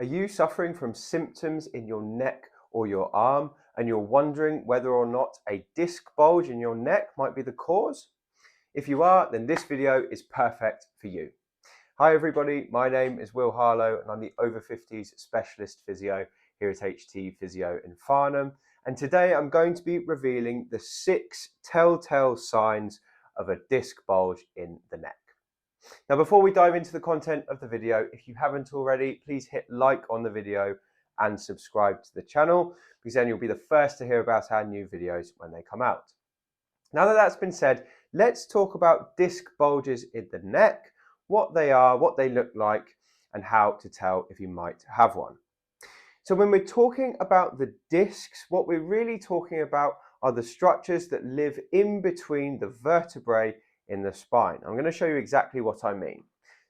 Are you suffering from symptoms in your neck or your arm and you're wondering whether or not a disc bulge in your neck might be the cause? If you are, then this video is perfect for you. Hi everybody, my name is Will Harlow and I'm the Over-Fifties specialist physio here at HT Physio in Farnham. And today I'm going to be revealing the 6 telltale signs of a disc bulge in the neck. Now, before we dive into the content of the video, if you haven't already, please hit like on the video and subscribe to the channel, because then you'll be the first to hear about our new videos when they come out. Now that that's been said, let's talk about disc bulges in the neck, what they are, what they look like, and how to tell if you might have one. So when we're talking about the discs, what we're really talking about are the structures that live in between the vertebrae in the spine. I'm going to show you exactly what I mean.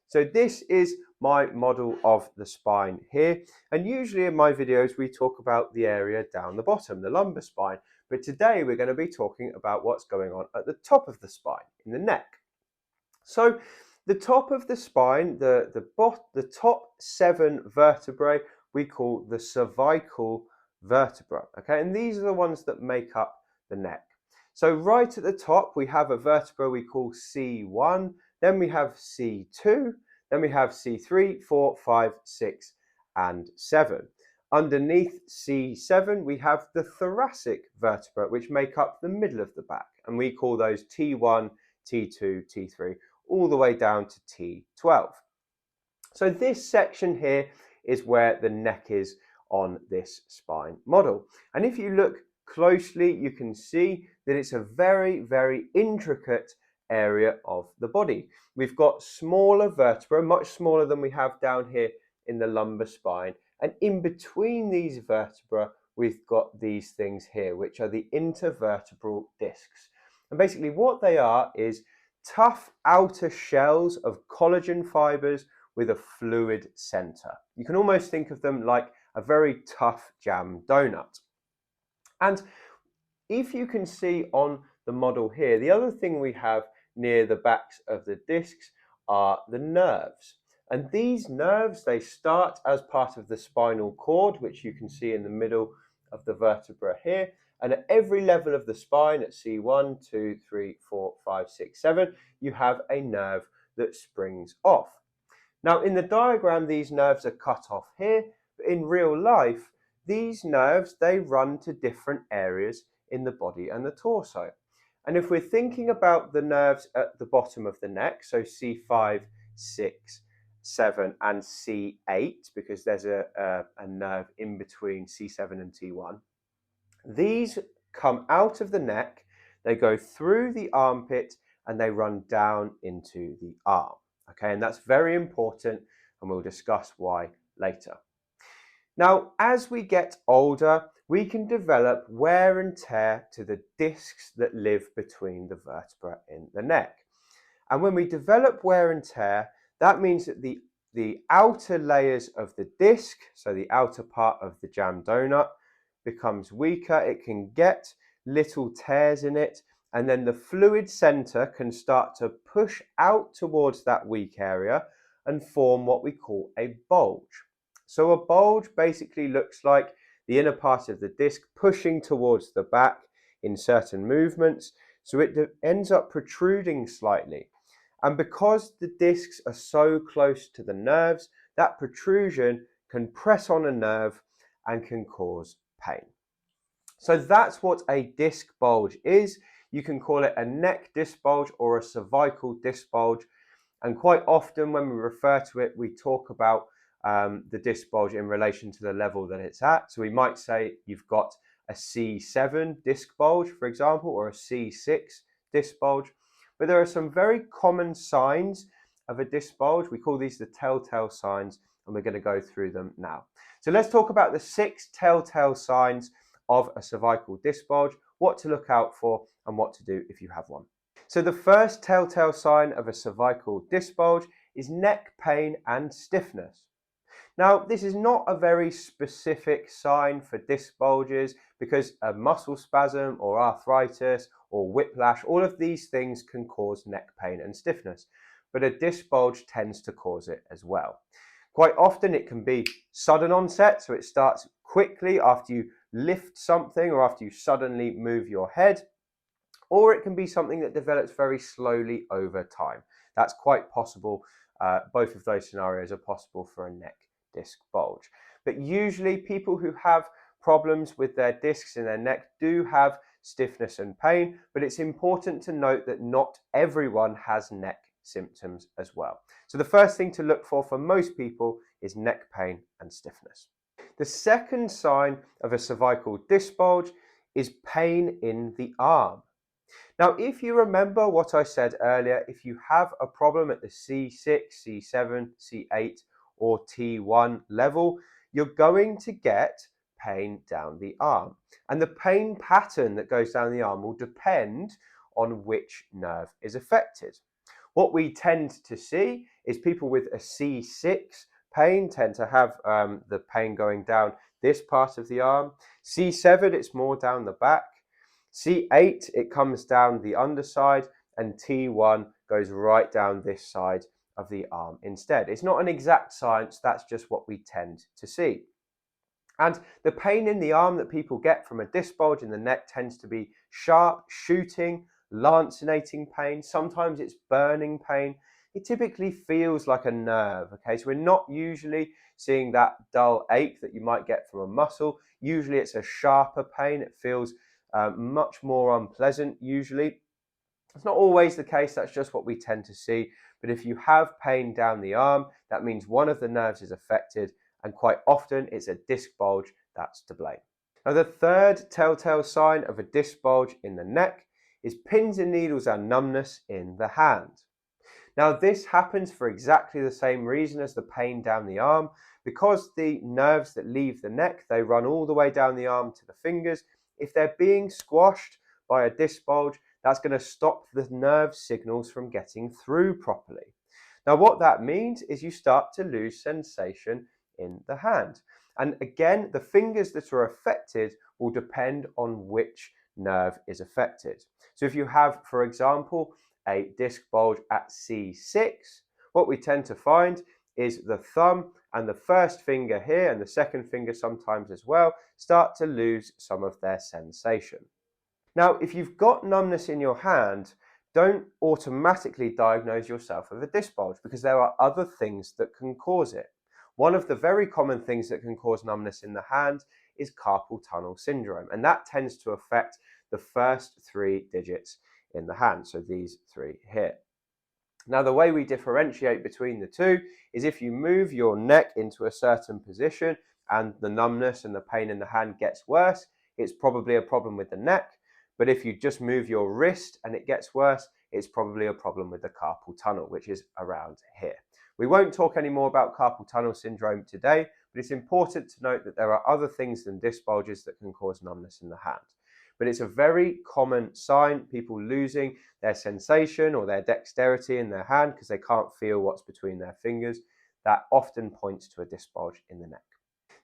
So this is my model of the spine here, and usually in my videos we talk about the area down the bottom, the lumbar spine, but today we're going to be talking about what's going on at the top of the spine, in the neck. So the top of the spine, the top 7 vertebrae we call the cervical vertebra, okay, and these are the ones that make up the neck. So right at the top we have a vertebra we call C1, then we have C2, then we have C3, 4, 5, 6 and 7. Underneath C7 we have the thoracic vertebra which make up the middle of the back, and we call those T1, T2, T3 all the way down to T12. So this section here is where the neck is on this spine model, and if you look closely you can see that it's a very, very intricate area of the body. We've got smaller vertebrae, much smaller than we have down here in the lumbar spine, and in between these vertebrae we've got these things here which are the intervertebral discs, and basically what they are is tough outer shells of collagen fibers with a fluid center. You can almost think of them like a very tough jam donut. And if you can see on the model here, the other thing we have near the backs of the discs are the nerves. And these nerves, they start as part of the spinal cord, which you can see in the middle of the vertebra here. And at every level of the spine, at C1, 2, 3, 4, 5, 6, 7, you have a nerve that springs off. Now, in the diagram, these nerves are cut off here, but in real life, these nerves, they run to different areas in the body and the torso. And if we're thinking about the nerves at the bottom of the neck, so C5, 6, 7 and C8, because there's a nerve in between C7 and T1, these come out of the neck, they go through the armpit and they run down into the arm. Okay, and that's very important and we'll discuss why later. Now, as we get older, we can develop wear and tear to the discs that live between the vertebrae in the neck. And when we develop wear and tear, that means that the outer layers of the disc, so the outer part of the jam donut, becomes weaker. It can get little tears in it, and then the fluid center can start to push out towards that weak area and form what we call a bulge. So a bulge basically looks like the inner part of the disc pushing towards the back in certain movements, so it ends up protruding slightly. And because the discs are so close to the nerves, that protrusion can press on a nerve and can cause pain. So that's what a disc bulge is. You can call it a neck disc bulge or a cervical disc bulge. And quite often when we refer to it, we talk about the disc bulge in relation to the level that it's at. So we might say you've got a C7 disc bulge, for example, or a C6 disc bulge. But there are some very common signs of a disc bulge. We call these the telltale signs, and we're going to go through them now. So let's talk about the 6 telltale signs of a cervical disc bulge, what to look out for and what to do if you have one. So the first telltale sign of a cervical disc bulge is neck pain and stiffness. Now, this is not a very specific sign for disc bulges because a muscle spasm or arthritis or whiplash, all of these things can cause neck pain and stiffness, but a disc bulge tends to cause it as well. Quite often it can be sudden onset, so it starts quickly after you lift something or after you suddenly move your head, or it can be something that develops very slowly over time. That's quite possible. Both of those scenarios are possible for a neck disc bulge. But usually people who have problems with their discs in their neck do have stiffness and pain, but it's important to note that not everyone has neck symptoms as well. So the first thing to look for most people is neck pain and stiffness. The second sign of a cervical disc bulge is pain in the arm. Now, if you remember what I said earlier, if you have a problem at the C6, C7, C8 or T1 level, you're going to get pain down the arm. And the pain pattern that goes down the arm will depend on which nerve is affected. What we tend to see is people with a C6 pain tend to have the pain going down this part of the arm. C7, it's more down the back. C8, it comes down the underside, and T1 goes right down this side of the arm instead. It's not an exact science, that's just what we tend to see. And the pain in the arm that people get from a disc bulge in the neck tends to be sharp, shooting, lancinating pain. Sometimes it's burning pain. It typically feels like a nerve, okay? So we're not usually seeing that dull ache that you might get from a muscle. Usually it's a sharper pain. It feels much more unpleasant usually. It's not always the case, that's just what we tend to see. But if you have pain down the arm, that means one of the nerves is affected, and quite often it's a disc bulge that's to blame. Now, the third telltale sign of a disc bulge in the neck is pins and needles and numbness in the hand. Now, this happens for exactly the same reason as the pain down the arm. Because the nerves that leave the neck, they run all the way down the arm to the fingers. If they're being squashed by a disc bulge, that's going to stop the nerve signals from getting through properly. Now, what that means is you start to lose sensation in the hand. And again, the fingers that are affected will depend on which nerve is affected. So if you have, for example, a disc bulge at C6, what we tend to find is the thumb and the first finger here, and the second finger sometimes as well, start to lose some of their sensation. Now, if you've got numbness in your hand, don't automatically diagnose yourself with a disc bulge, because there are other things that can cause it. One of the very common things that can cause numbness in the hand is carpal tunnel syndrome, and that tends to affect the first 3 digits in the hand, so these 3 here. Now, the way we differentiate between the two is if you move your neck into a certain position and the numbness and the pain in the hand gets worse, it's probably a problem with the neck. But if you just move your wrist and it gets worse, it's probably a problem with the carpal tunnel, which is around here. We won't talk any more about carpal tunnel syndrome today, but it's important to note that there are other things than disc bulges that can cause numbness in the hand. But it's a very common sign, people losing their sensation or their dexterity in their hand because they can't feel what's between their fingers. That often points to a disc bulge in the neck.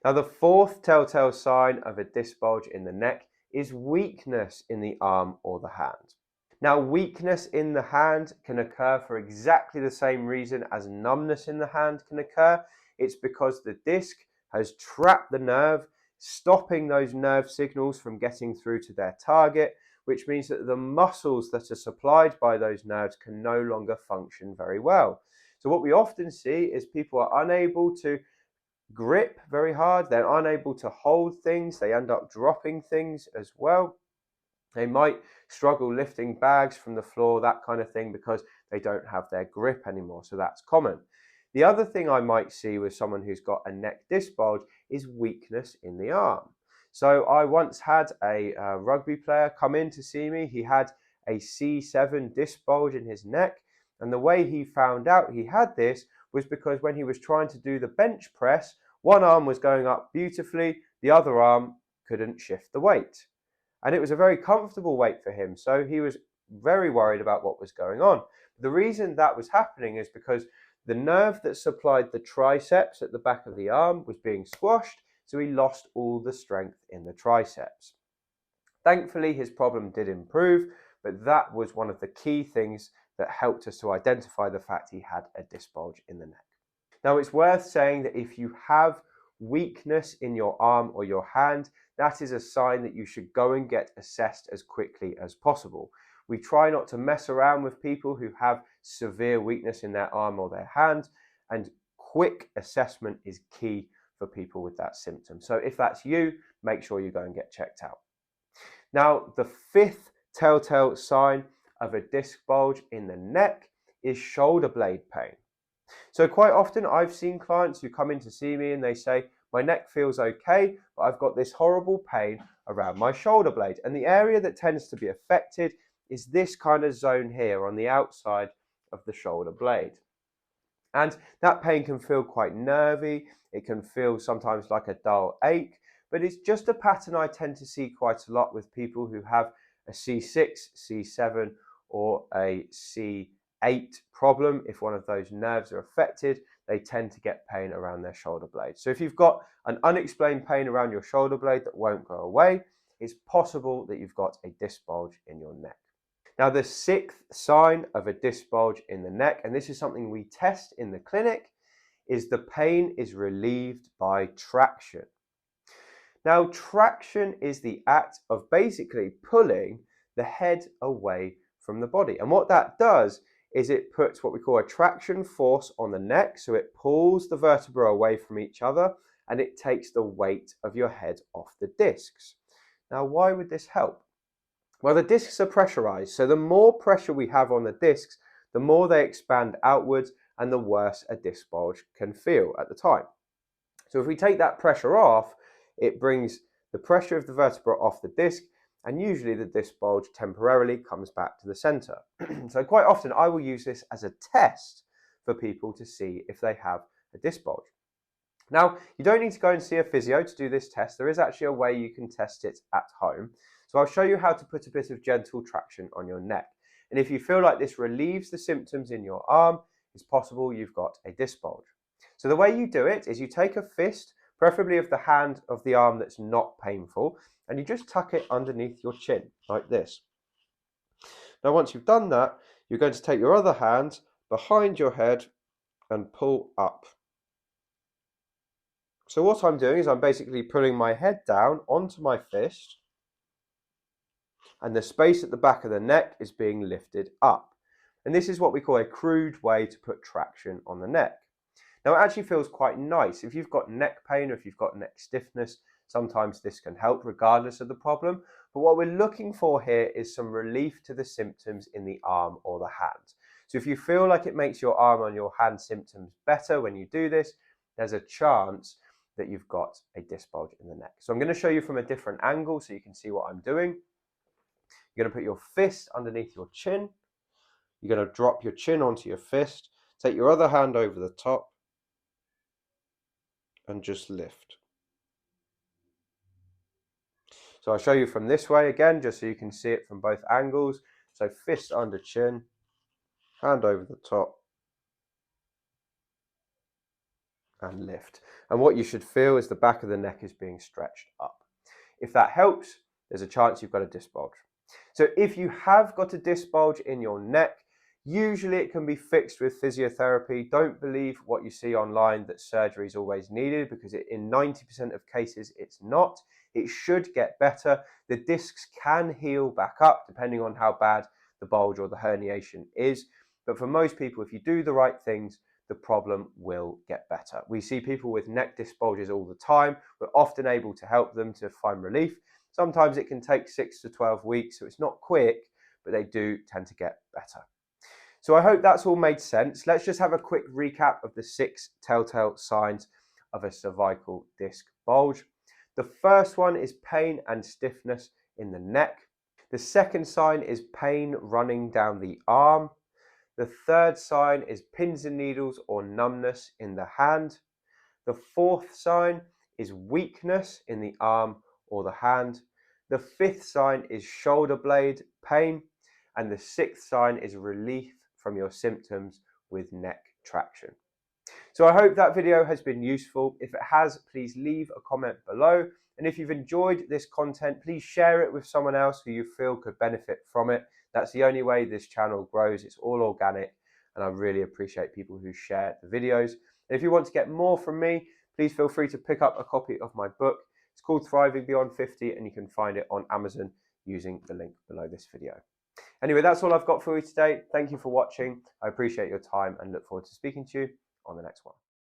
Now, the fourth telltale sign of a disc bulge in the neck is weakness in the arm or the hand. Now, weakness in the hand can occur for exactly the same reason as numbness in the hand can occur. It's because the disc has trapped the nerve, stopping those nerve signals from getting through to their target, which means that the muscles that are supplied by those nerves can no longer function very well. So what we often see is people are unable to grip very hard, they're unable to hold things, they end up dropping things as well. They might struggle lifting bags from the floor, that kind of thing, because they don't have their grip anymore. So that's common. The other thing I might see with someone who's got a neck disc bulge is weakness in the arm. So I once had a rugby player come in to see me. He had a C7 disc bulge in his neck. And the way he found out he had this was because when he was trying to do the bench press, one arm was going up beautifully, the other arm couldn't shift the weight. And it was a very comfortable weight for him, so he was very worried about what was going on. The reason that was happening is because the nerve that supplied the triceps at the back of the arm was being squashed, so he lost all the strength in the triceps. Thankfully, his problem did improve, but that was one of the key things that helped us to identify the fact he had a disc bulge in the neck. Now, it's worth saying that if you have weakness in your arm or your hand, that is a sign that you should go and get assessed as quickly as possible. We try not to mess around with people who have severe weakness in their arm or their hand, and quick assessment is key for people with that symptom. So if that's you, make sure you go and get checked out. Now, the fifth telltale sign of a disc bulge in the neck is shoulder blade pain. So quite often I've seen clients who come in to see me and they say, my neck feels okay, but I've got this horrible pain around my shoulder blade. And the area that tends to be affected is this kind of zone here on the outside of the shoulder blade. And that pain can feel quite nervy. It can feel sometimes like a dull ache, but it's just a pattern I tend to see quite a lot with people who have a C6, C7, or a C8 problem. If one of those nerves are affected, they tend to get pain around their shoulder blade. So if you've got an unexplained pain around your shoulder blade that won't go away, it's possible that you've got a disc bulge in your neck. Now, the sixth sign of a disc bulge in the neck, and this is something we test in the clinic, is the pain is relieved by traction. Now, traction is the act of basically pulling the head away from the body. And what that does is it puts what we call a traction force on the neck. So it pulls the vertebrae away from each other and it takes the weight of your head off the discs. Now, why would this help? Well, the discs are pressurized. So the more pressure we have on the discs, the more they expand outwards and the worse a disc bulge can feel at the time. So if we take that pressure off, it brings the pressure of the vertebra off the disc, and usually the disc bulge temporarily comes back to the center. So quite often I will use this as a test for people to see if they have a disc bulge. Now, you don't need to go and see a physio to do this test. There is actually a way you can test it at home. So I'll show you how to put a bit of gentle traction on your neck. And if you feel like this relieves the symptoms in your arm, it's possible you've got a disc bulge. So the way you do it is you take a fist, preferably of the hand of the arm that's not painful, and you just tuck it underneath your chin, like this. Now, once you've done that, you're going to take your other hand behind your head and pull up. So what I'm doing is I'm basically pulling my head down onto my fist, and the space at the back of the neck is being lifted up. And this is what we call a crude way to put traction on the neck. Now, it actually feels quite nice. If you've got neck pain or if you've got neck stiffness, sometimes this can help regardless of the problem. But what we're looking for here is some relief to the symptoms in the arm or the hand. So if you feel like it makes your arm and your hand symptoms better when you do this, there's a chance that you've got a disc bulge in the neck. So I'm going to show you from a different angle so you can see what I'm doing. You're going to put your fist underneath your chin. You're going to drop your chin onto your fist. Take your other hand over the top and just lift. So I'll show you from this way again, just so you can see it from both angles. So fist under chin, hand over the top, and lift. And what you should feel is the back of the neck is being stretched up. If that helps, there's a chance you've got a disc bulge. So if you have got a disc bulge in your neck, usually it can be fixed with physiotherapy. Don't believe what you see online that surgery is always needed, because in 90% of cases it's not. It should get better. The discs can heal back up depending on how bad the bulge or the herniation is. But for most people, if you do the right things, the problem will get better. We see people with neck disc bulges all the time. We're often able to help them to find relief. Sometimes it can take 6 to 12 weeks, so it's not quick, but they do tend to get better. So I hope that's all made sense. Let's just have a quick recap of the 6 telltale signs of a cervical disc bulge. The first one is pain and stiffness in the neck. The second sign is pain running down the arm. The third sign is pins and needles or numbness in the hand. The fourth sign is weakness in the arm or the hand. The fifth sign is shoulder blade pain. And the sixth sign is relief from your symptoms with neck traction. So I hope that video has been useful. If it has, please leave a comment below. And if you've enjoyed this content, please share it with someone else who you feel could benefit from it. That's the only way this channel grows. It's all organic. And I really appreciate people who share the videos. And if you want to get more from me, please feel free to pick up a copy of my book. It's called Thriving Beyond 50, and you can find it on Amazon using the link below this video. Anyway, that's all I've got for you today. Thank you for watching. I appreciate your time and look forward to speaking to you on the next one.